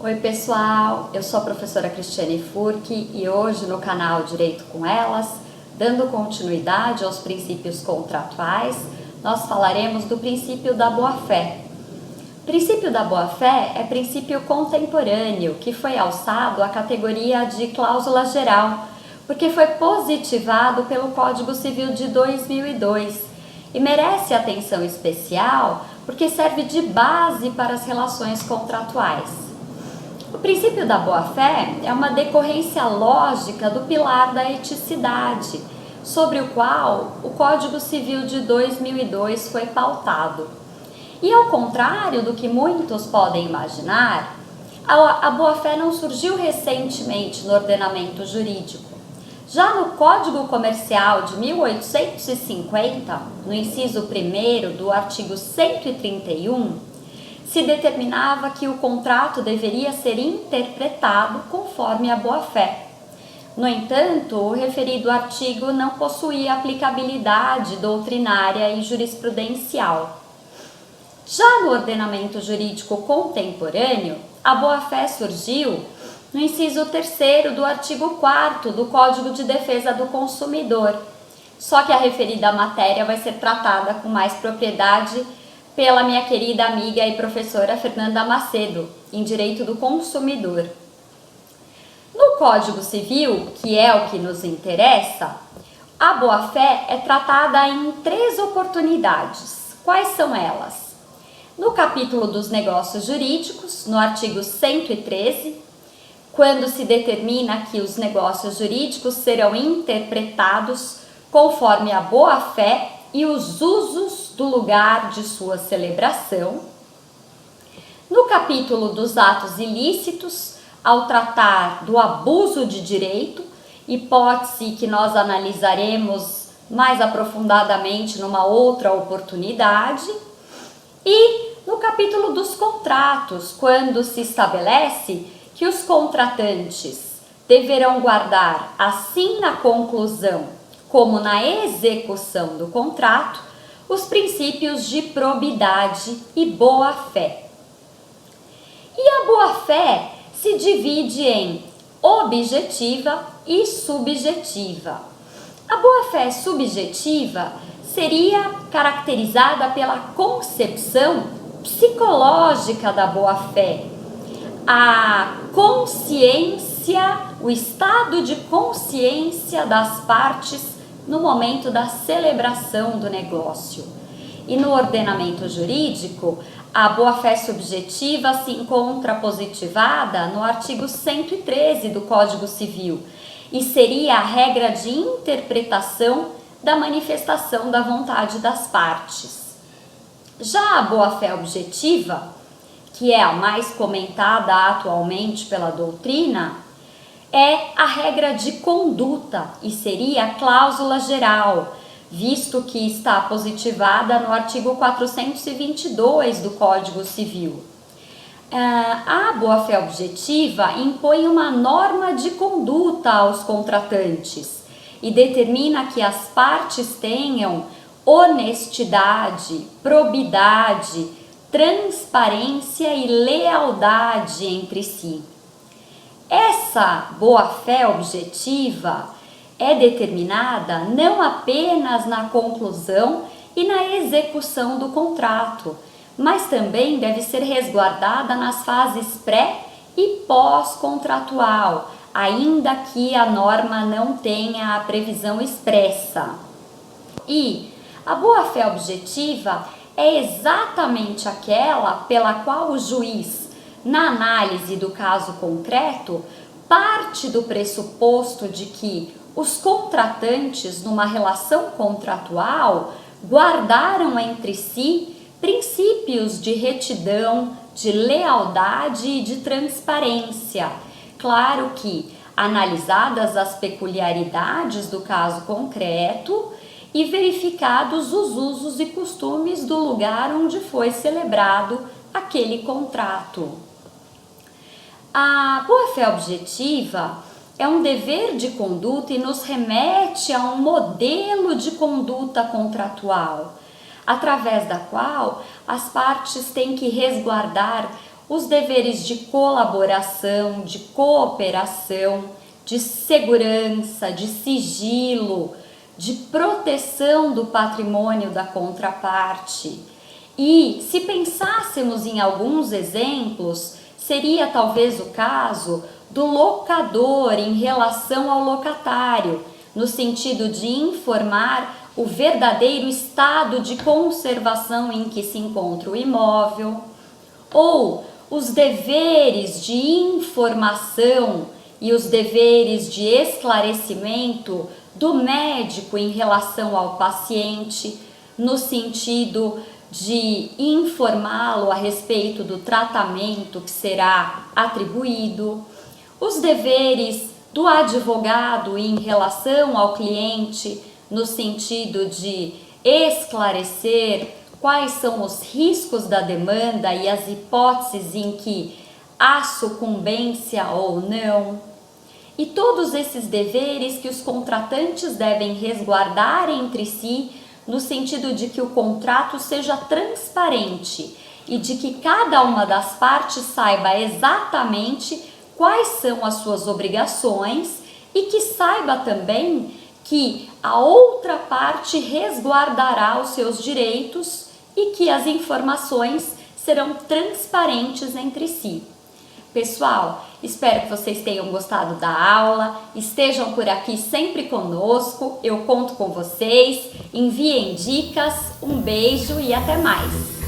Oi pessoal, eu sou a professora Cristiane Furque e hoje no canal Direito com Elas, dando continuidade aos princípios contratuais, nós falaremos do princípio da boa-fé. O princípio da boa-fé é princípio contemporâneo que foi alçado à categoria de cláusula geral, porque foi positivado pelo Código Civil de 2002 e merece atenção especial porque serve de base para as relações contratuais. O princípio da boa-fé é uma decorrência lógica do pilar da eticidade, sobre o qual o Código Civil de 2002 foi pautado. E ao contrário do que muitos podem imaginar, a boa-fé não surgiu recentemente no ordenamento jurídico. Já no Código Comercial de 1850, no inciso 1º do artigo 131, se determinava que o contrato deveria ser interpretado conforme a boa-fé. No entanto, o referido artigo não possuía aplicabilidade doutrinária e jurisprudencial. Já no ordenamento jurídico contemporâneo, a boa-fé surgiu no inciso 3º do artigo 4º do Código de Defesa do Consumidor, só que a referida matéria vai ser tratada com mais propriedade pela minha querida amiga e professora Fernanda Macedo, em Direito do Consumidor. No Código Civil, que é o que nos interessa, a boa-fé é tratada em 3 oportunidades. Quais são elas? No capítulo dos negócios jurídicos, no artigo 113, quando se determina que os negócios jurídicos serão interpretados conforme a boa-fé e os usos do lugar de sua celebração. No capítulo dos atos ilícitos, ao tratar do abuso de direito, hipótese que nós analisaremos mais aprofundadamente numa outra oportunidade. E no capítulo dos contratos, quando se estabelece que os contratantes deverão guardar, assim na conclusão como na execução do contrato, os princípios de probidade e boa-fé. E a boa-fé se divide em objetiva e subjetiva. A boa-fé subjetiva seria caracterizada pela concepção psicológica da boa-fé, a consciência, o estado de consciência das partes no momento da celebração do negócio. E no ordenamento jurídico, a boa-fé subjetiva se encontra positivada no artigo 113 do Código Civil e seria a regra de interpretação da manifestação da vontade das partes. Já a boa-fé objetiva, que é a mais comentada atualmente pela doutrina, é a regra de conduta e seria a cláusula geral, visto que está positivada no artigo 422 do Código Civil. A boa-fé objetiva impõe uma norma de conduta aos contratantes e determina que as partes tenham honestidade, probidade, transparência e lealdade entre si. Essa boa-fé objetiva é determinada não apenas na conclusão e na execução do contrato, mas também deve ser resguardada nas fases pré e pós-contratual, ainda que a norma não tenha a previsão expressa. E a boa-fé objetiva é exatamente aquela pela qual o juiz, na análise do caso concreto, parte do pressuposto de que os contratantes, numa relação contratual, guardaram entre si princípios de retidão, de lealdade e de transparência. Claro que, analisadas as peculiaridades do caso concreto e verificados os usos e costumes do lugar onde foi celebrado aquele contrato. A boa-fé objetiva é um dever de conduta e nos remete a um modelo de conduta contratual, através da qual as partes têm que resguardar os deveres de colaboração, de cooperação, de segurança, de sigilo, de proteção do patrimônio da contraparte. E se pensássemos em alguns exemplos, seria talvez o caso do locador em relação ao locatário, no sentido de informar o verdadeiro estado de conservação em que se encontra o imóvel, ou os deveres de informação e os deveres de esclarecimento do médico em relação ao paciente, no sentido de informá-lo a respeito do tratamento que será atribuído, os deveres do advogado em relação ao cliente, no sentido de esclarecer quais são os riscos da demanda e as hipóteses em que há sucumbência ou não. E todos esses deveres que os contratantes devem resguardar entre si, no sentido de que o contrato seja transparente e de que cada uma das partes saiba exatamente quais são as suas obrigações e que saiba também que a outra parte resguardará os seus direitos e que as informações serão transparentes entre si. Pessoal, espero que vocês tenham gostado da aula, estejam por aqui sempre conosco, eu conto com vocês, enviem dicas, um beijo e até mais!